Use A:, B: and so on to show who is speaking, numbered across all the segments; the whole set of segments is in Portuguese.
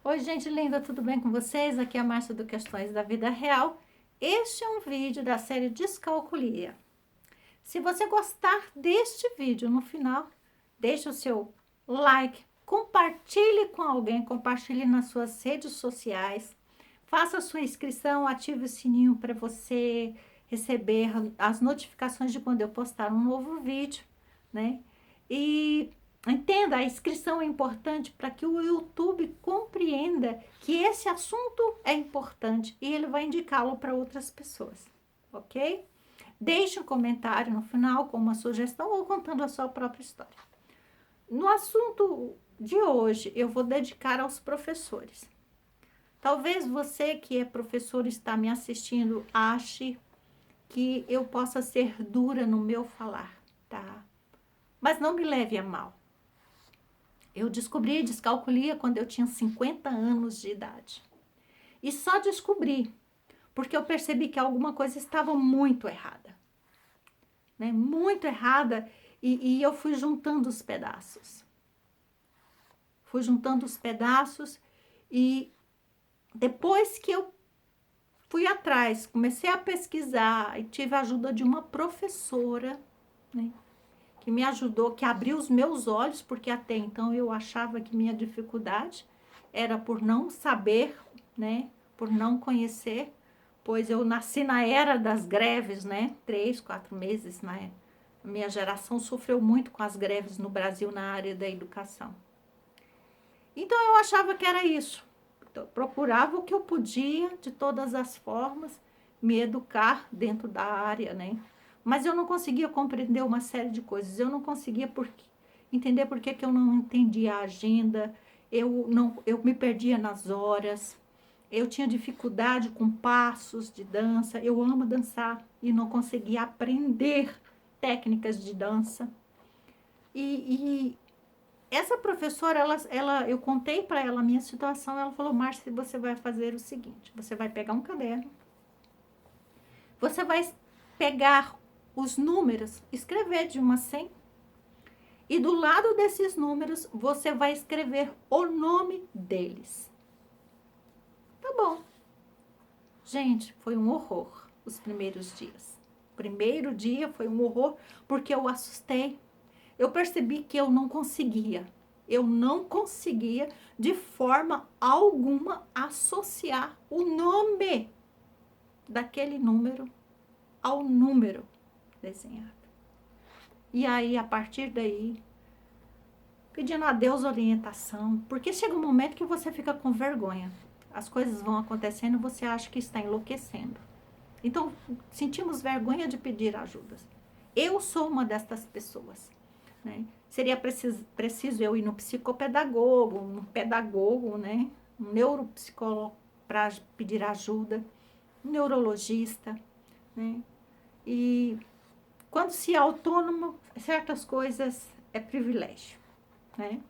A: Oi, gente linda, tudo bem com vocês? Aqui é a Márcia do Questões da Vida Real. Este é um vídeo da série Descalculia. Se você gostar deste vídeo no final, deixe o seu like, compartilhe com alguém, compartilhe nas suas redes sociais, faça a sua inscrição, ative o sininho para você receber as notificações de quando eu postar um novo vídeo, né? E entenda, a inscrição é importante para que o YouTube compreenda que esse assunto é importante e ele vai indicá-lo para outras pessoas, ok? Deixe um comentário no final com uma sugestão ou contando a sua própria história. No assunto de hoje, eu vou dedicar aos professores. Talvez você que é professor e está me assistindo ache que eu possa ser dura no meu falar, tá? Mas não me leve a mal. Eu descobri descalculia quando eu tinha 50 anos de idade. E só descobri porque eu percebi que alguma coisa estava muito errada. Né? Muito errada e eu fui juntando os pedaços. Fui juntando os pedaços e depois que eu fui atrás, comecei a pesquisar e tive a ajuda de uma professora, né? Que me ajudou, que abriu os meus olhos, porque até então eu achava que minha dificuldade era por não saber, né? Por não conhecer, pois eu nasci na era das greves, né? 3, 4 meses, né? A minha geração sofreu muito com as greves no Brasil na área da educação. Então eu achava que era isso. Então, eu procurava o que eu podia, de todas as formas, me educar dentro da área, né? Mas eu não conseguia compreender uma série de coisas. Eu não conseguia entender por que eu não entendia a agenda. Eu me perdia nas horas. Eu tinha dificuldade com passos de dança. Eu amo dançar e não conseguia aprender técnicas de dança. E essa professora, eu contei para ela a minha situação. Ela falou: Márcia, você vai fazer o seguinte: você vai pegar um caderno, você vai pegar os números, escrever de 1 a 100, e do lado desses números você vai escrever o nome deles. Tá bom. Gente, foi um horror os primeiros dias. O primeiro dia foi um horror porque eu assustei. Eu percebi que eu não conseguia. Eu não conseguia de forma alguma associar o nome daquele número ao número desenhado. E aí, a partir daí, pedindo a Deus orientação, porque chega um momento que você fica com vergonha. As coisas vão acontecendo e você acha que está enlouquecendo. Então, sentimos vergonha de pedir ajuda. Eu sou uma destas pessoas, né? Seria preciso eu ir no pedagogo, né? Um neuropsicólogo para pedir ajuda, um neurologista, né? E quando se é autônomo, certas coisas é privilégio, né?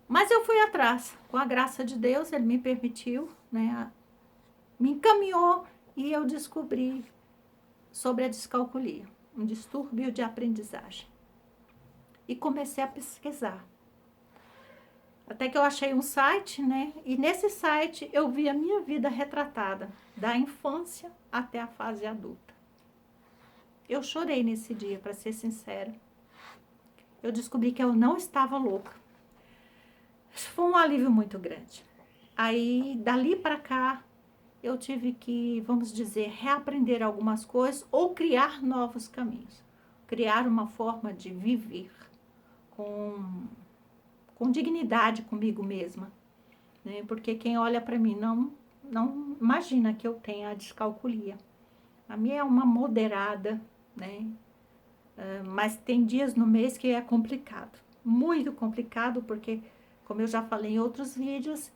A: Mas eu fui atrás, com a graça de Deus, ele me permitiu, né? Me encaminhou e eu descobri sobre a descalculia, um distúrbio de aprendizagem. E comecei a pesquisar. Até que eu achei um site, né? E nesse site eu vi a minha vida retratada, da infância até a fase adulta. Eu chorei nesse dia, para ser sincera. Eu descobri que eu não estava louca. Foi um alívio muito grande. Aí, dali para cá, eu tive que, vamos dizer, reaprender algumas coisas ou criar novos caminhos. Criar uma forma de viver com dignidade comigo mesma, né? Porque quem olha para mim não imagina que eu tenha a descalculia. A minha é uma moderada, né? Mas tem dias no mês que é complicado, muito complicado, porque, como eu já falei em outros vídeos,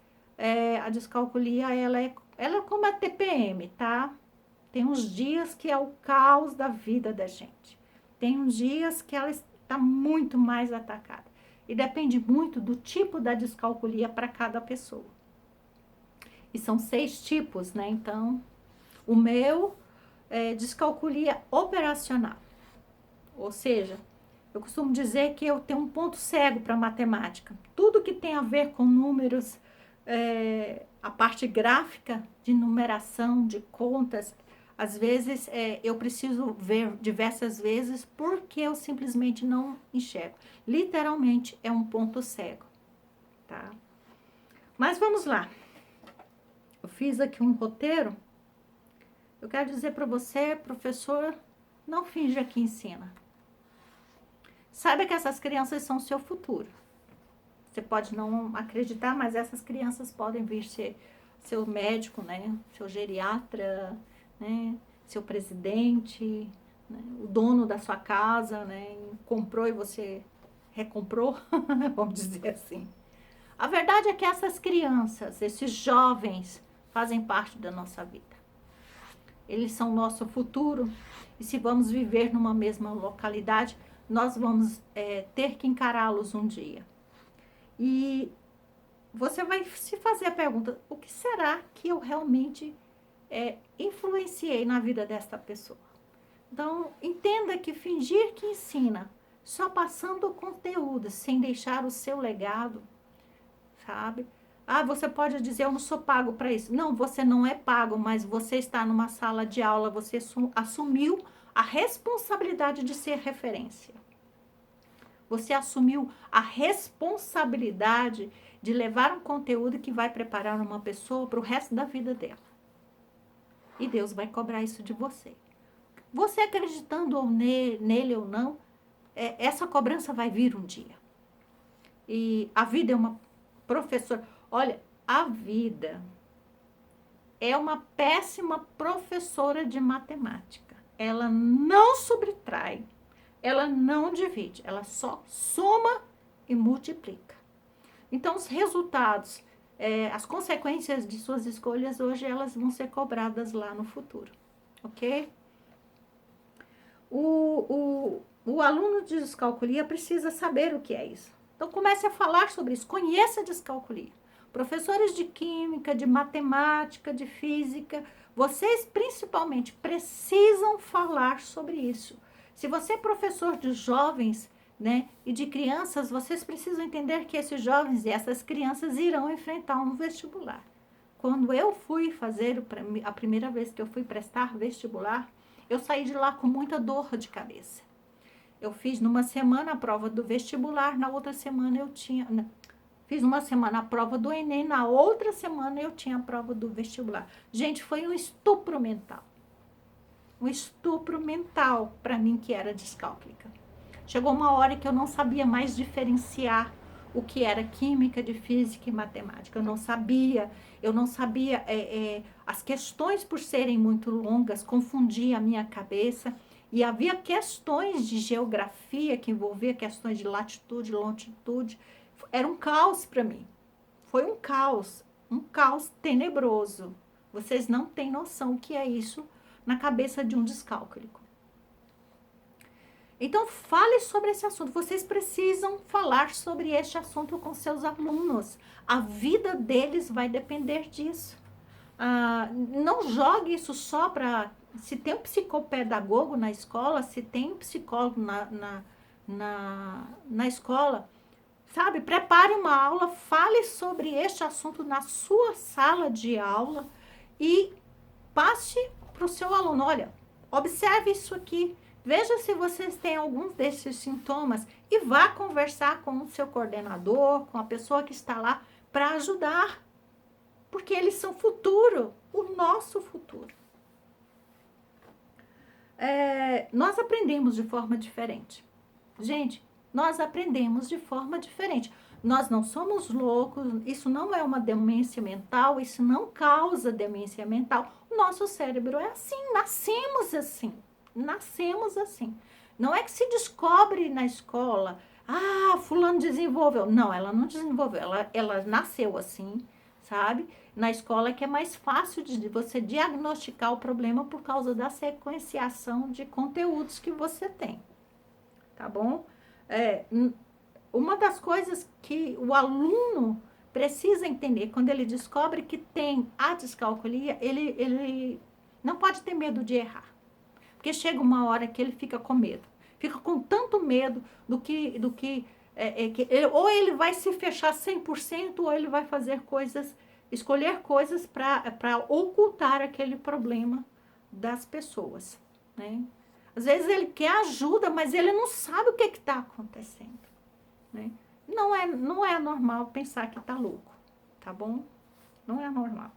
A: a descalculia, ela é como a TPM, tá? Tem uns dias que é o caos da vida da gente. Tem uns dias que ela está muito mais atacada. E depende muito do tipo da descalculia para cada pessoa. E são 6 tipos, né? Então, o meu é descalculia operacional. Ou seja, Eu costumo dizer que eu tenho um ponto cego para matemática. Tudo que tem a ver com números, a parte gráfica de numeração, de contas, às vezes eu preciso ver diversas vezes porque eu simplesmente não enxergo. Literalmente é um ponto cego, tá? Mas vamos lá. Eu fiz aqui um roteiro. Eu quero dizer para você, professor, não finja que ensina. Saiba que essas crianças são o seu futuro. Você pode não acreditar, mas essas crianças podem vir ser seu médico, né? Seu geriatra, né? Seu presidente, né? O dono da sua casa, né? Comprou e você recomprou, vamos dizer assim. A verdade é que essas crianças, esses jovens, fazem parte da nossa vida. Eles são nosso futuro e se vamos viver numa mesma localidade, nós vamos ter que encará-los um dia. E você vai se fazer a pergunta, o que será que eu realmente influenciei na vida desta pessoa? Então, entenda que fingir que ensina, só passando o conteúdo, sem deixar o seu legado, sabe? Ah, você pode dizer, eu não sou pago para isso. Não, você não é pago, mas você está numa sala de aula, você assumiu a responsabilidade de ser referência. Você assumiu a responsabilidade de levar um conteúdo que vai preparar uma pessoa para o resto da vida dela. E Deus vai cobrar isso de você. Você acreditando nele ou não, essa cobrança vai vir um dia. E a vida é uma professora. Olha, a vida é uma péssima professora de matemática. Ela não subtrai, ela não divide, ela só soma e multiplica. Então, os resultados, as consequências de suas escolhas hoje, elas vão ser cobradas lá no futuro, ok? O aluno de descalculia precisa saber o que é isso. Então, comece a falar sobre isso, conheça a descalculia. Professores de química, de matemática, de física, vocês principalmente precisam falar sobre isso. Se você é professor de jovens, né, e de crianças, vocês precisam entender que esses jovens e essas crianças irão enfrentar um vestibular. Quando eu fui fazer, a primeira vez que eu fui prestar vestibular, eu saí de lá com muita dor de cabeça. Eu fiz numa semana a prova do vestibular, na outra semana eu tinha... Fiz uma semana a prova do Enem, na outra semana eu tinha a prova do vestibular. Gente, foi um estupro mental. Um estupro mental para mim que era descálculica. Chegou uma hora que eu não sabia mais diferenciar o que era química, de física e matemática. Eu não sabia as questões por serem muito longas, confundia a minha cabeça. E havia questões de geografia que envolvia questões de latitude, longitude. Era um caos para mim. Foi um caos tenebroso. Vocês não têm noção o que é isso na cabeça de um descálculico. Então, fale sobre esse assunto. Vocês precisam falar sobre este assunto com seus alunos. A vida deles vai depender disso. Não jogue isso só para... Se tem um psicopedagogo na escola, se tem um psicólogo na escola... Sabe, prepare uma aula, fale sobre este assunto na sua sala de aula e passe para o seu aluno. Olha, observe isso aqui, veja se vocês têm alguns desses sintomas e vá conversar com o seu coordenador, com a pessoa que está lá para ajudar, porque eles são o futuro, o nosso futuro. Nós aprendemos de forma diferente. Gente, nós aprendemos de forma diferente. Nós não somos loucos, isso não é uma demência mental, isso não causa demência mental. O nosso cérebro é assim, nascemos assim. Nascemos assim. Não é que se descobre na escola, fulano desenvolveu. Não, ela não desenvolveu, ela nasceu assim, sabe? Na escola é que é mais fácil de você diagnosticar o problema por causa da sequenciação de conteúdos que você tem, tá bom? Uma das coisas que o aluno precisa entender quando ele descobre que tem a descalculia, ele não pode ter medo de errar. Porque chega uma hora que ele fica com medo. Fica com tanto medo ou ele vai se fechar 100% ou ele vai fazer coisas, escolher coisas para ocultar aquele problema das pessoas, né? Às vezes ele quer ajuda, mas ele não sabe o que está acontecendo, né? Não é normal pensar que está louco, tá bom? Não é normal.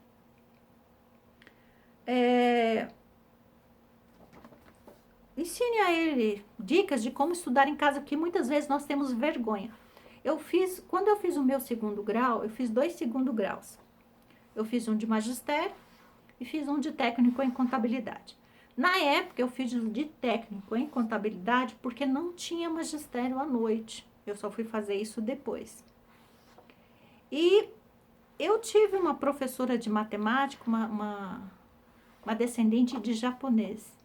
A: Ensine a ele dicas de como estudar em casa, porque muitas vezes nós temos vergonha. Quando eu fiz o meu segundo grau, eu fiz 2 segundo graus. Eu fiz um de magistério e fiz um de técnico em contabilidade. Na época, eu fiz de técnico em contabilidade porque não tinha magistério à noite. Eu só fui fazer isso depois. E eu tive uma professora de matemática, uma descendente de japonês.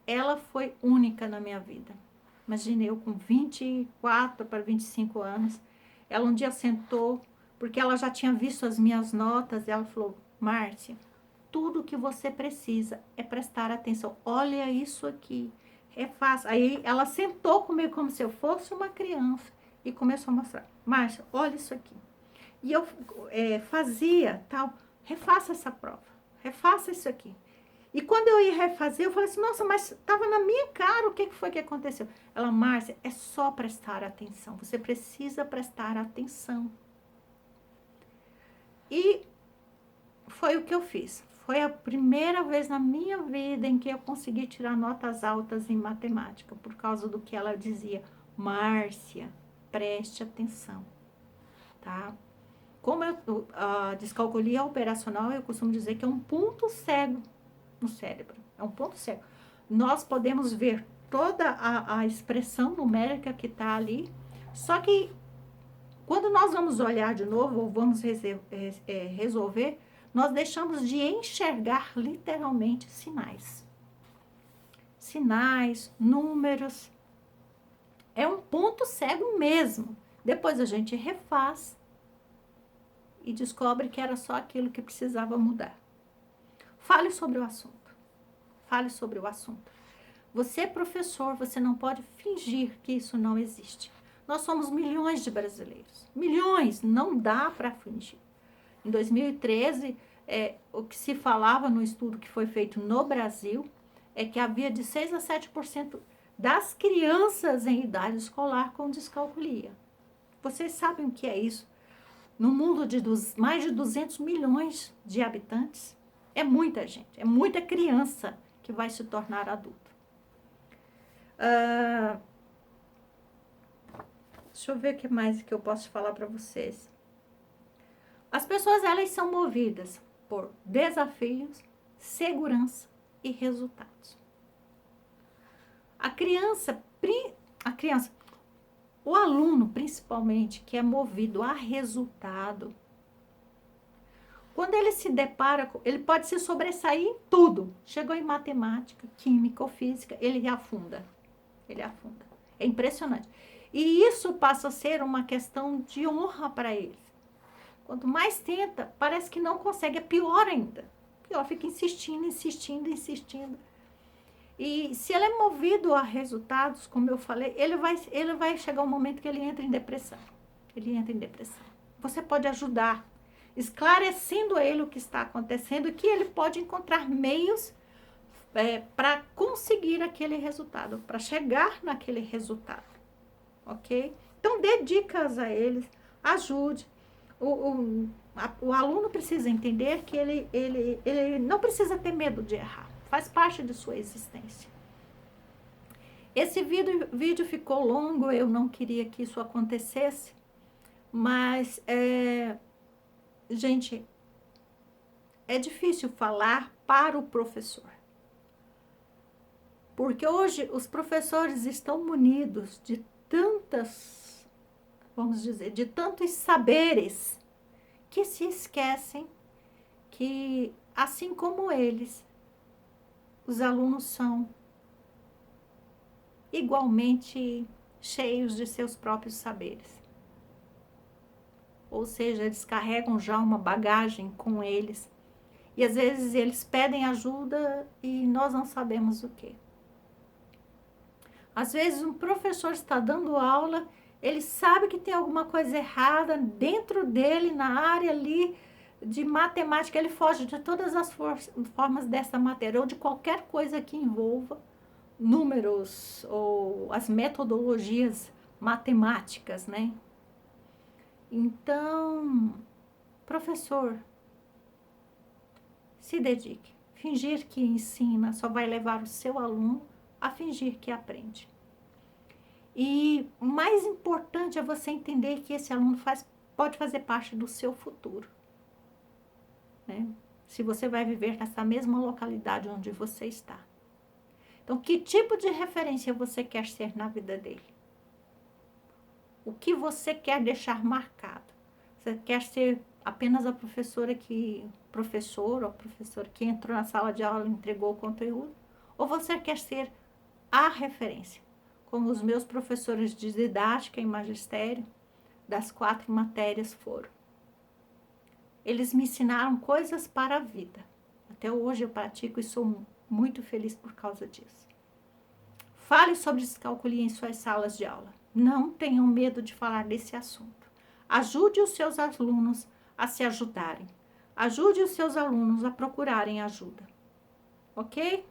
A: Ela foi única na minha vida. Imagine eu com 24 para 25 anos. Ela um dia sentou, porque ela já tinha visto as minhas notas, e ela falou: Márcia, tudo que você precisa é prestar atenção. Olha isso aqui, é fácil. Aí ela sentou comigo como se eu fosse uma criança e começou a mostrar: Márcia, olha isso aqui. E eu fazia tal, refaça essa prova, refaça isso aqui. E quando eu ia refazer, eu falei assim: nossa, mas estava na minha cara, o que foi que aconteceu? Ela: Márcia, é só prestar atenção, você precisa prestar atenção. E foi o que eu fiz. Foi a primeira vez na minha vida em que eu consegui tirar notas altas em matemática, por causa do que ela dizia: Márcia, preste atenção, tá? Como a descalculia operacional, eu costumo dizer que é um ponto cego no cérebro, é um ponto cego. Nós podemos ver toda a expressão numérica que está ali, só que quando nós vamos olhar de novo ou vamos resolver, nós deixamos de enxergar literalmente sinais. Sinais, números. É um ponto cego mesmo. Depois a gente refaz e descobre que era só aquilo que precisava mudar. Fale sobre o assunto. Fale sobre o assunto. Você é professor, você não pode fingir que isso não existe. Nós somos milhões de brasileiros. Milhões, não dá para fingir. Em 2013, o que se falava no estudo que foi feito no Brasil é que havia de 6 a 7% das crianças em idade escolar com descalculia. Vocês sabem o que é isso? No mundo de mais de 200 milhões de habitantes, é muita gente, é muita criança que vai se tornar adulto. Deixa eu ver o que mais que eu posso falar para vocês. As pessoas, elas são movidas por desafios, segurança e resultados. O aluno, principalmente, que é movido a resultado, quando ele se depara, ele pode se sobressair em tudo. Chegou em matemática, química ou física, ele afunda. Ele afunda. É impressionante. E isso passa a ser uma questão de honra para ele. Quanto mais tenta, parece que não consegue, é pior ainda. Pior, fica insistindo, insistindo, insistindo. E se ele é movido a resultados, como eu falei, ele vai chegar um momento que ele entra em depressão. Ele entra em depressão. Você pode ajudar, esclarecendo a ele o que está acontecendo e que ele pode encontrar meios para conseguir aquele resultado, para chegar naquele resultado, ok? Então, dê dicas a eles, ajude. O aluno precisa entender que ele não precisa ter medo de errar, faz parte de sua existência. Esse vídeo ficou longo, eu não queria que isso acontecesse, mas, gente, é difícil falar para o professor. Porque hoje os professores estão munidos de tantas, vamos dizer, de tantos saberes, que se esquecem que, assim como eles, os alunos são igualmente cheios de seus próprios saberes. Ou seja, eles carregam já uma bagagem com eles. E às vezes eles pedem ajuda e nós não sabemos o quê. Às vezes um professor está dando aula, ele sabe que tem alguma coisa errada dentro dele, na área ali de matemática, ele foge de todas as formas dessa matéria, ou de qualquer coisa que envolva números, ou as metodologias matemáticas, né? Então, professor, se dedique. Fingir que ensina só vai levar o seu aluno a fingir que aprende. E o mais importante é você entender que esse aluno pode fazer parte do seu futuro, né? Se você vai viver nessa mesma localidade onde você está. Então, que tipo de referência você quer ser na vida dele? O que você quer deixar marcado? Você quer ser apenas a professor ou professora que entrou na sala de aula e entregou o conteúdo? Ou você quer ser a referência? Como os meus professores de didática e magistério, das 4 matérias foram. Eles me ensinaram coisas para a vida. Até hoje eu pratico e sou muito feliz por causa disso. Fale sobre descalculia em suas salas de aula. Não tenham medo de falar desse assunto. Ajude os seus alunos a se ajudarem. Ajude os seus alunos a procurarem ajuda. Ok?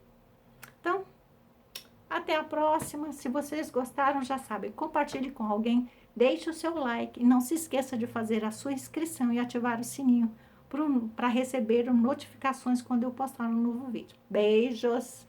A: Então, até a próxima. Se vocês gostaram, já sabem, compartilhe com alguém, deixe o seu like e não se esqueça de fazer a sua inscrição e ativar o sininho para receber notificações quando eu postar um novo vídeo. Beijos!